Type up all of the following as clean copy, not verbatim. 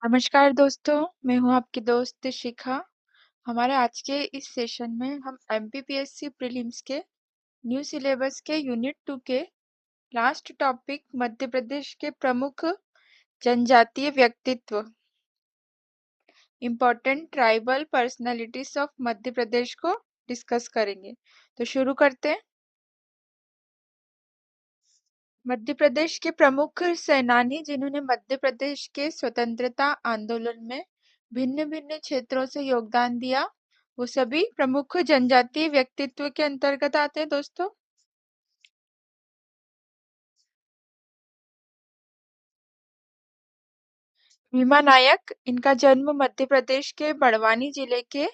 नमस्कार दोस्तों, मैं हूँ आपकी दोस्त शिखा। हमारे आज के इस सेशन में हम एमपीपीएससी प्रीलिम्स के न्यू सिलेबस के यूनिट 2 के लास्ट टॉपिक मध्य प्रदेश के प्रमुख जनजातीय व्यक्तित्व important tribal personalities of Madhya Pradesh को डिस्कस करेंगे। तो शुरू करते हैं। मध्य प्रदेश के प्रमुख सेनानी जिन्होंने मध्य प्रदेश के स्वतंत्रता आंदोलन में भिन्न-भिन्न क्षेत्रों से योगदान दिया, वो सभी प्रमुख जनजातीय व्यक्तित्व के अंतर्गत आते हैं दोस्तों। भीमा नायक, इनका जन्म मध्य प्रदेश के बड़वानी जिले के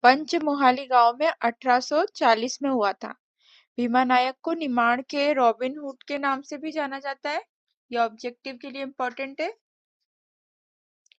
पंचमोहाली गांव में 1840 में हुआ था। भीमा नायक को निमाड़ के रॉबिन हुड के नाम से भी जाना जाता है। ये ऑब्जेक्टिव के लिए इम्पोर्टेंट है।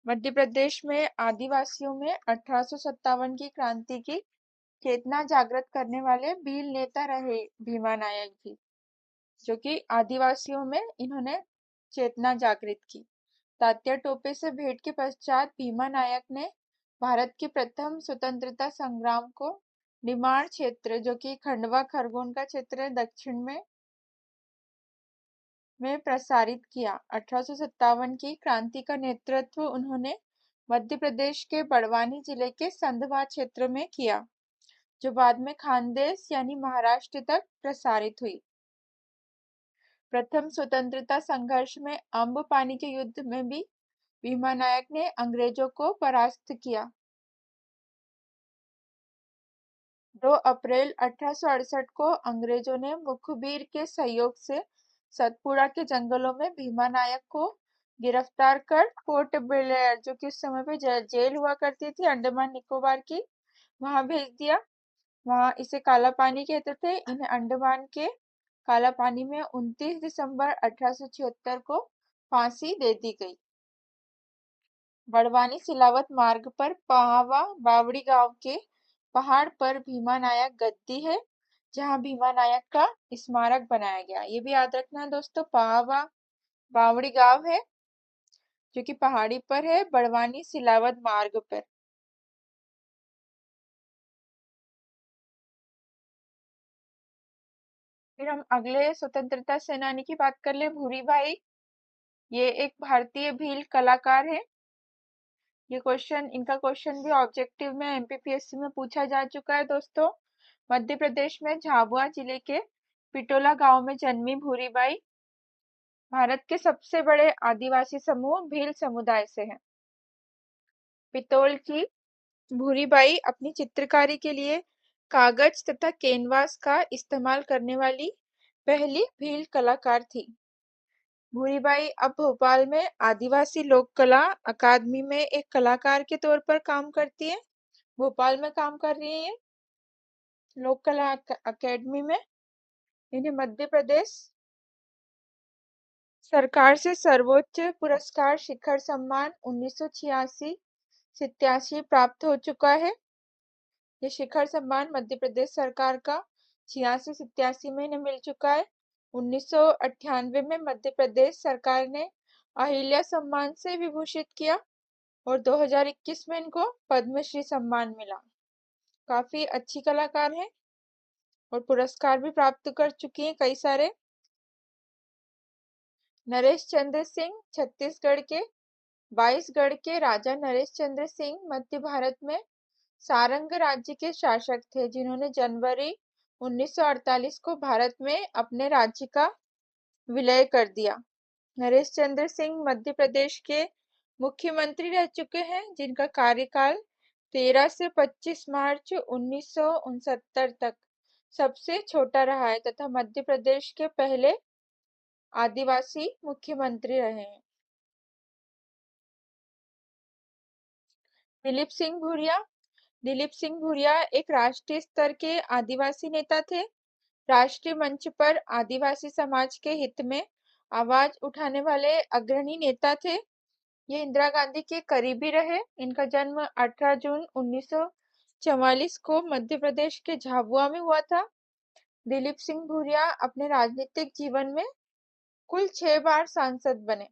मध्य प्रदेश में आदिवासियों में 1857 की क्रांति की चेतना जागृत करने वाले भील नेता रहे भीमा नायक जी, जो कि आदिवासियों में इन्होंने चेतना जागृत की। तात्या टोपे से भेंट के पश्चात भीमा नायक ने भारत के प्रथम स्वतंत्रता संग्राम को निमाड़ क्षेत्र, जो कि खंडवा खरगोन का क्षेत्र है दक्षिण में प्रसारित किया। 1857 की क्रांति का नेतृत्व उन्होंने मध्य प्रदेश के बड़वानी जिले के संधवा क्षेत्र में किया, जो बाद में खानदेश यानी महाराष्ट्र तक प्रसारित हुई। प्रथम स्वतंत्रता संघर्ष में अम्ब पानी के युद्ध में भी भीमा नायक ने अंग्रेजों को परास्त किया। 2 अप्रैल 1868 को अंग्रेजों ने मुखबिर के सहयोग से सतपुड़ा के जंगलों में भीमा नायक को गिरफ्तार कर पोर्ट ब्लेयर, जो कि उस समय पे जेल हुआ करती थी अंडमान निकोबार की, वहां भेज दिया। वहां इसे काला पानी कहते थे। इन्हें अंडमान के काला पानी में 29 दिसंबर 1876 को फांसी दे दी गई। बड़वानी सिलावत मार्ग पर पहावा बावड़ी गांव के पहाड़ पर भीमा नायक गद्दी है, जहां भीमा नायक का स्मारक बनाया गया। ये भी याद रखना है दोस्तों, पहावा बावड़ी गांव है जो कि पहाड़ी पर है, बड़वानी सिलावत मार्ग पर। फिर हम अगले स्वतंत्रता सेनानी की बात कर ले, भूरी भाई। ये एक भारतीय भील कलाकार है। इनका क्वेश्चन भी ऑब्जेक्टिव में एमपीपीएससी में पूछा जा चुका है दोस्तों। मध्य प्रदेश में झाबुआ जिले के पिटोला गांव में जन्मी भूरीबाई भारत के सबसे बड़े आदिवासी समूह भील समुदाय से है। पितौल की भूरीबाई अपनी चित्रकारी के लिए कागज तथा कैनवास का इस्तेमाल करने वाली पहली भील कलाकार थी। भूरीबाई अब भोपाल में आदिवासी लोक कला अकादमी में एक कलाकार के तौर पर काम करती है। भोपाल में काम कर रही है ये लोक कला अकेडमी में। इन्हें मध्य प्रदेश सरकार से सर्वोच्च पुरस्कार शिखर सम्मान 1986-87 प्राप्त हो चुका है। ये शिखर सम्मान मध्य प्रदेश सरकार का 86-87 में इन्हें मिल चुका है। 1998 में मध्य प्रदेश सरकार ने अहिल्या सम्मान से विभूषित किया और 2021 में इनको पद्मश्री सम्मान मिला। काफी अच्छी कलाकार है और पुरस्कार भी प्राप्त कर चुकी हैं कई सारे। नरेश चंद्र सिंह छत्तीसगढ़ के बाईसगढ़ के राजा नरेश चंद्र सिंह मध्य भारत में सारंग राज्य के शासक थे, जिन्होंने जनवरी 1948 को भारत में अपने राज्य का विलय कर दिया। नरेश चंद्र सिंह मध्य प्रदेश के मुख्यमंत्री रह चुके हैं, जिनका कार्यकाल 13 से 25 मार्च 1969 तक सबसे छोटा रहा है तथा मध्य प्रदेश के पहले आदिवासी मुख्यमंत्री रहे हैं। दिलीप सिंह भूरिया। दिलीप सिंह भूरिया एक राष्ट्रीय स्तर के आदिवासी नेता थे। राष्ट्रीय मंच पर आदिवासी समाज के हित में आवाज उठाने वाले अग्रणी नेता थे। ये इंदिरा गांधी के करीबी रहे। इनका जन्म 18 जून 1944 को मध्य प्रदेश के झाबुआ में हुआ था। दिलीप सिंह भूरिया अपने राजनीतिक जीवन में कुल 6 बार सांसद बने।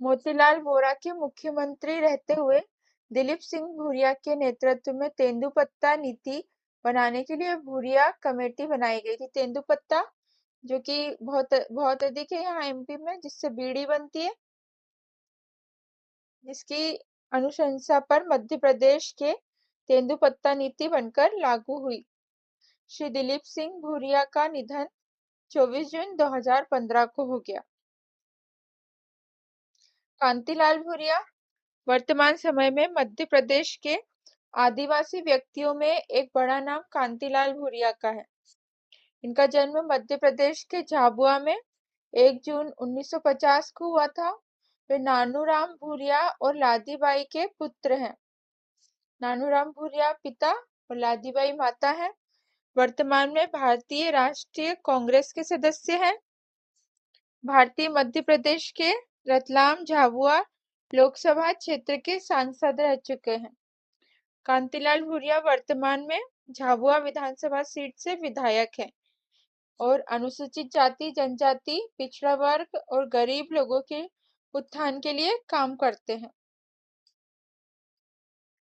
मोतीलाल वोरा के मुख्यमंत्री रहते हुए दिलीप सिंह भूरिया के नेतृत्व में तेंदुपत्ता नीति बनाने के लिए भूरिया कमेटी बनाई गई थी। तेंदुपत्ता जो कि बहुत बहुत अधिक है यहाँ एमपी में, जिससे बीड़ी बनती है, जिसकी अनुशंसा पर मध्य प्रदेश के तेंदुपत्ता नीति बनकर लागू हुई। श्री दिलीप सिंह भूरिया का निधन 24 जून 2015 को हो गया। कांतिलाल भूरिया वर्तमान समय में मध्य प्रदेश के आदिवासी व्यक्तियों में एक बड़ा नाम कांतिलाल भूरिया का है। इनका जन्म मध्य प्रदेश के झाबुआ में 1 जून 1950 को हुआ था। वे नानूराम भूरिया और लादीबाई के पुत्र हैं। नानूराम भूरिया पिता और लादीबाई माता हैं। वर्तमान में भारतीय राष्ट्रीय कांग्रेस के सदस्य हैं। भारतीय मध्य प्रदेश के रतलाम झाबुआ लोकसभा क्षेत्र के सांसद रह चुके हैं। कांतिलाल भूरिया वर्तमान में झाबुआ विधानसभा सीट से विधायक हैं और अनुसूचित जाति, जनजाति, पिछड़ा वर्ग और गरीब लोगों के उत्थान के लिए काम करते हैं।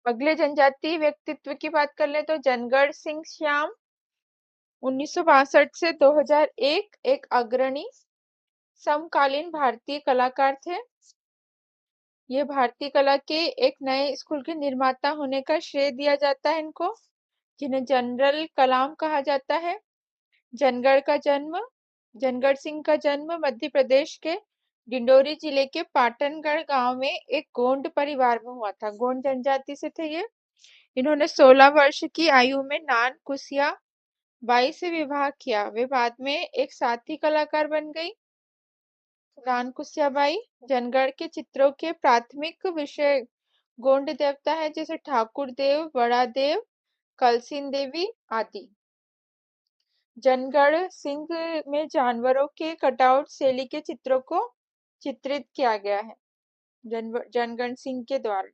अगले जनजातीय व्यक्तित्व की बात कर ले तो जनगढ़ सिंह श्याम 1962 से 2001 एक अग्रणी समकालीन भारतीय कलाकार थे। ये भारतीय कला के एक नए स्कूल के निर्माता होने का श्रेय दिया जाता है इनको, जिन्हें जनरल कलाम कहा जाता है। जनगढ़ सिंह का जन्म मध्य प्रदेश के डिंडोरी जिले के पाटनगढ़ गांव में एक गोंड परिवार में हुआ था। गोंड जनजाति से थे ये। इन्होंने 16 वर्ष की आयु में नान कुसिया बाई से विवाह किया। वे बाद में एक साथी कलाकार बन गई। नान कुसियाबाई जनगढ़ के चित्रों के प्राथमिक विषय गोंड देवता है, जैसे ठाकुर देव, बड़ा देव, कलसीन देवी आदि। जनगढ़ सिंह में जानवरों के कटआउट शैली के चित्रों को चित्रित किया गया है जनगढ़ सिंह के द्वारा।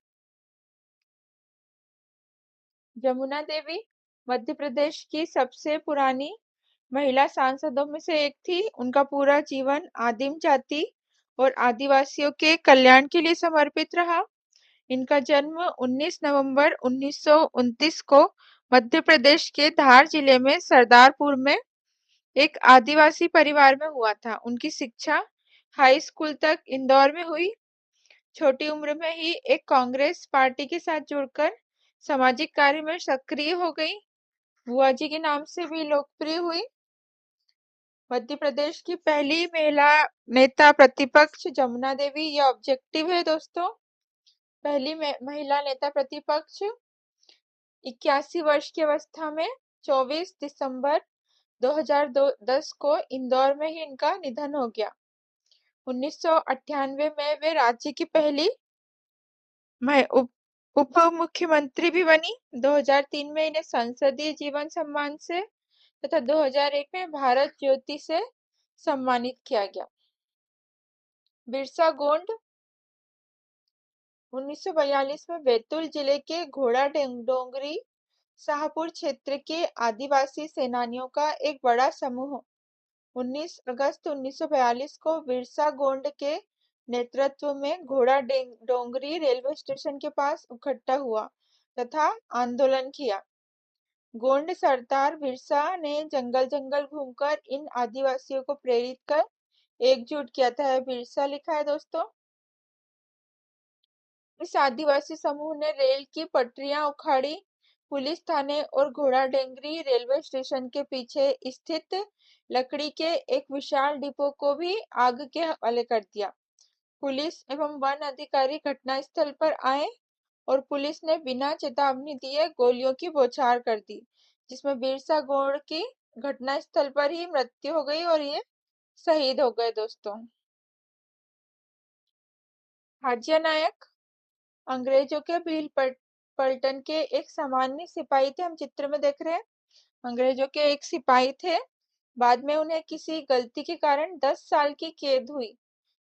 जमुना देवी मध्य प्रदेश की सबसे पुरानी महिला सांसदों में से एक थी। उनका पूरा जीवन आदिम जाति और आदिवासियों के कल्याण के लिए समर्पित रहा। इनका जन्म 19 नवंबर 1929 को मध्य प्रदेश के धार जिले में सरदारपुर में एक आदिवासी परिवार में हुआ था। उनकी शिक्षा हाई स्कूल तक इंदौर में हुई। छोटी उम्र में ही एक कांग्रेस पार्टी के साथ जुड़कर सामाजिक कार्य में सक्रिय हो गई। बुआ जी के नाम से भी लोकप्रिय हुई। मध्य प्रदेश की पहली महिला नेता प्रतिपक्ष जमुना देवी, यह ऑब्जेक्टिव है दोस्तों। पहली महिला नेता प्रतिपक्ष 81 वर्ष की अवस्था में 24 दिसंबर 2010 को इंदौर में ही इनका निधन हो गया। 1998 में वे राज्य की पहली उप मुख्यमंत्री भी बनी। 2003 में इन्हें संसदीय जीवन सम्मान से तथा 2001 में भारत ज्योति से सम्मानित किया गया। बिरसा गोंड 1942 में बैतूल जिले के घोड़ा डोंगरी शाहपुर क्षेत्र के आदिवासी सेनानियों का एक बड़ा समूह 19 अगस्त 1942 को बिरसा गोंड के नेतृत्व में घोड़ा डोंगरी रेलवे स्टेशन के पास इकट्ठा हुआ तथा आंदोलन किया। गोंड सरदार बिरसा ने जंगल जंगल घूमकर इन आदिवासियों को प्रेरित कर एकजुट किया था। बिरसा लिखा है दोस्तों। इस आदिवासी समूह ने रेल की पटरियां उखाड़ी, पुलिस थाने और घोड़ा डेंगरी रेलवे स्टेशन के पीछे स्थित लकड़ी के एक विशाल डिपो को भी आग के हवाले कर दिया। पुलिस एवं वन अधिकारी घटनास्थल पर आए और पुलिस ने बिना चेतावनी दिए गोलियों की बौछार कर दी, जिसमें बिरसा गोंड की घटनास्थल पर ही मृत्यु हो गई और ये शहीद हो गए दोस्तों। हाजिया नायक अंग्रेजों के भील पलटन के एक सामान्य सिपाही थे। हम चित्र में देख रहे हैं, अंग्रेजों के एक सिपाही थे। बाद में उन्हें किसी गलती के कारण 10 साल की कैद हुई,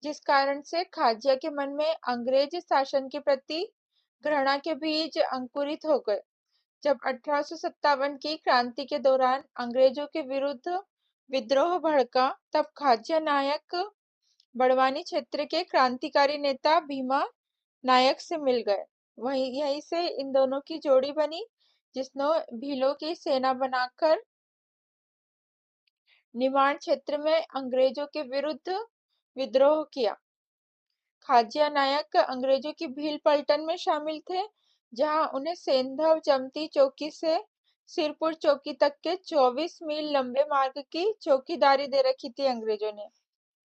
जिस कारण से खाजिया के मन में अंग्रेज शासन के प्रति घृणा के बीज अंकुरित हो गए। जब 1857 की क्रांति के दौरान अंग्रेजों के विरुद्ध विद्रोह भड़का, तब खाजिया नायक बड़वानी क्षेत्र के क्रांतिकारी नेता भीमा नायक से मिल गए। वहीं यहीं से इन दोनों की जोड़ी बनी, जिसने भीलों की सेना बनाकर निमाड़ क्षेत्र में अंग्रेजों के विरुद्ध विद्रोह किया। खाज्या नायक अंग्रेजों की भील पलटन में शामिल थे, जहां उन्हें सेंधव जमती चौकी से सिरपुर चौकी तक के 24 मील लंबे मार्ग की चौकीदारी दे रखी थी अंग्रेजों ने।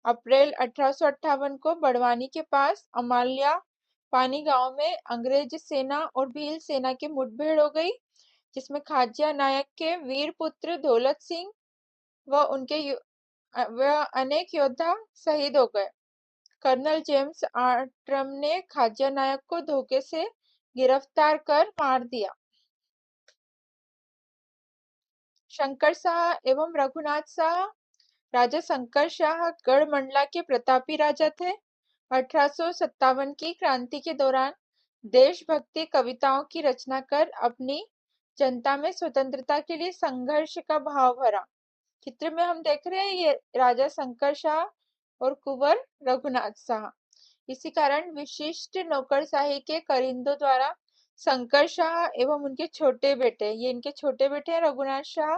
अप्रैल 1858 को बड़वानी के पास अमाल्या पानी गांव में अंग्रेज सेना और भील सेना की मुठभेड़ हो गई, जिसमें खाज्या नायक के वीर पुत्र दौलत सिंह व व अनेक योद्धा शहीद हो गए। कर्नल जेम्स आर्ट्रम ने खाज्या नायक को धोखे से गिरफ्तार कर मार दिया। शंकर शाह एवं रघुनाथ शाह। राजा शंकर शाह गढ़मंडला के प्रतापी राजा थे। 1857 की क्रांति के दौरान देशभक्ति कविताओं की रचना कर अपनी जनता में स्वतंत्रता के लिए संघर्ष का भाव भरा। चित्र में हम देख रहे हैं ये राजा शंकर शाह और कुंवर रघुनाथ शाह। इसी कारण विशिष्ट नौकरशाही के करिंदों द्वारा शंकर शाह एवं उनके छोटे बेटे, ये इनके छोटे बेटे हैं रघुनाथ शाह,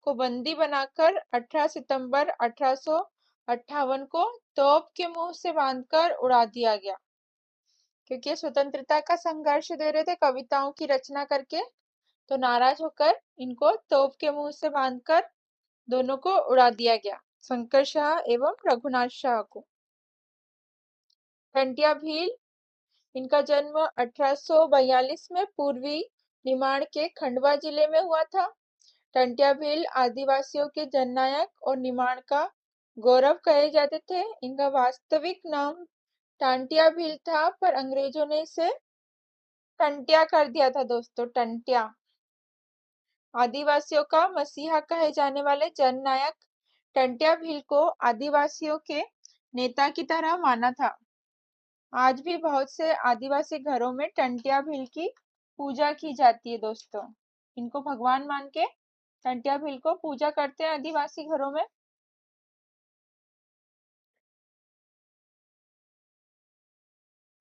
को बंदी बनाकर 18 सितंबर 1858 को तोप के मुंह से बांधकर उड़ा दिया गया। क्योंकि स्वतंत्रता का संघर्ष दे रहे थे कविताओं की रचना करके, तो नाराज होकर इनको तोप के मुंह से बांधकर दोनों को उड़ा दिया गया, शंकर शाह एवं रघुनाथ शाह को। टंटिया भील। इनका जन्म 1842 में पूर्वी निमाड़ के खंडवा जिले में हुआ था। टंटिया भील आदिवासियों के जननायक और निमाड़ का गौरव कहे जाते थे। इनका वास्तविक नाम टांटिया भील था, पर अंग्रेजों ने इसे टंटिया कर दिया था दोस्तों, टंटिया। आदिवासियों का मसीहा कहे जाने वाले जननायक टंटिया भील को आदिवासियों के नेता की तरह माना था। आज भी बहुत से आदिवासी घरों में टंटिया भील की पूजा की जाती है दोस्तों। इनको भगवान मान के टंटिया भील को पूजा करते हैं आदिवासी घरों में।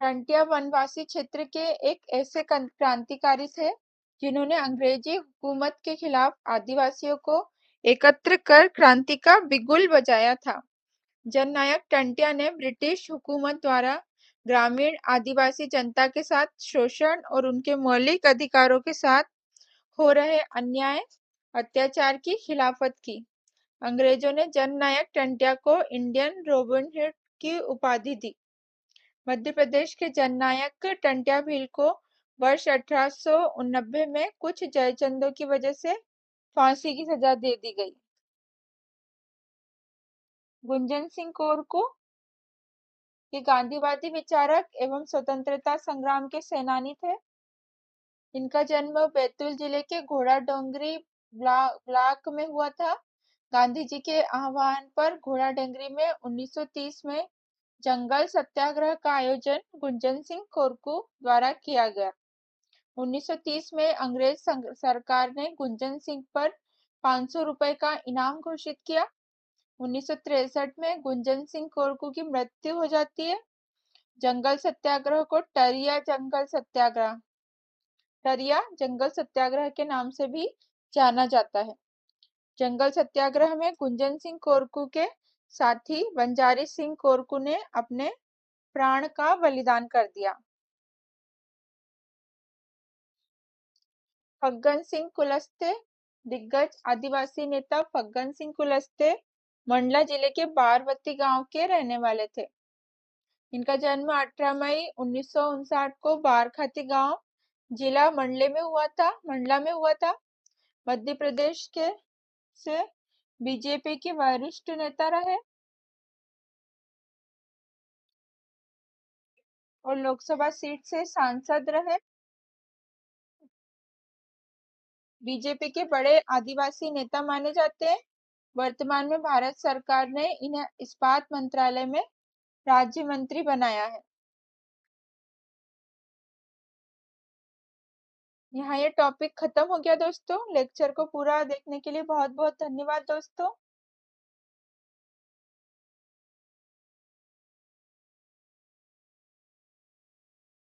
टंटिया वनवासी क्षेत्र के एक ऐसे क्रांतिकारी थे, जिन्होंने अंग्रेजी हुकूमत के खिलाफ आदिवासियों को एकत्र कर क्रांति का बिगुल बजाया था। जननायक टंटिया ने ब्रिटिश हुकूमत द्वारा ग्रामीण आदिवासी जनता के साथ शोषण और उनके मौलिक अधिकारों के साथ हो रहे अन्याय अत्याचार की खिलाफत की। अंग्रेजों ने जननायक टंटिया को इंडियन रॉबिन हुड की उपाधि दी। मध्य प्रदेश के जननायक टंटिया भील को वर्ष 1889 में कुछ जयचंदों की वजह से फांसी की सजा दे दी गई। गुंजन सिंह कोरकू। ये गांधीवादी विचारक एवं स्वतंत्रता संग्राम के सेनानी थे। इनका जन्म बैतूल जिले के घोड़ा डोंगरी ब्लॉक में हुआ था। गांधी जी के आह्वान पर घोड़ा डोंगरी में 1930 में जंगल सत्याग्रह का आयोजन गुंजन सिंह कोरकू द्वारा किया गया। 1930 में अंग्रेज सरकार ने गुंजन सिंह पर 500 रुपए का इनाम घोषित किया। 1963 में गुंजन सिंह कोरकू की मृत्यु हो जाती है। जंगल सत्याग्रह को टरिया जंगल सत्याग्रह के नाम से भी जाना जाता है। जंगल सत्याग्रह में गुंजन सिंह कोरकू के साथी बंजारी सिंह कोरकू ने अपने प्राण का बलिदान कर दिया। फग्गन सिंह कुलस्ते। दिग्गज आदिवासी नेता फग्गन सिंह कुलस्ते मंडला जिले के बारवती गांव के रहने वाले थे। इनका जन्म 18 मई 1959 को बारखाती गांव, जिला मंडला में हुआ था। मध्य प्रदेश के से बीजेपी के वरिष्ठ नेता रहे और लोकसभा सीट से सांसद रहे। बीजेपी के बड़े आदिवासी नेता माने जाते हैं। वर्तमान में भारत सरकार ने इन्हें इस्पात मंत्रालय में राज्य मंत्री बनाया है। यहाँ ये टॉपिक खत्म हो गया दोस्तों। लेक्चर को पूरा देखने के लिए बहुत बहुत धन्यवाद दोस्तों।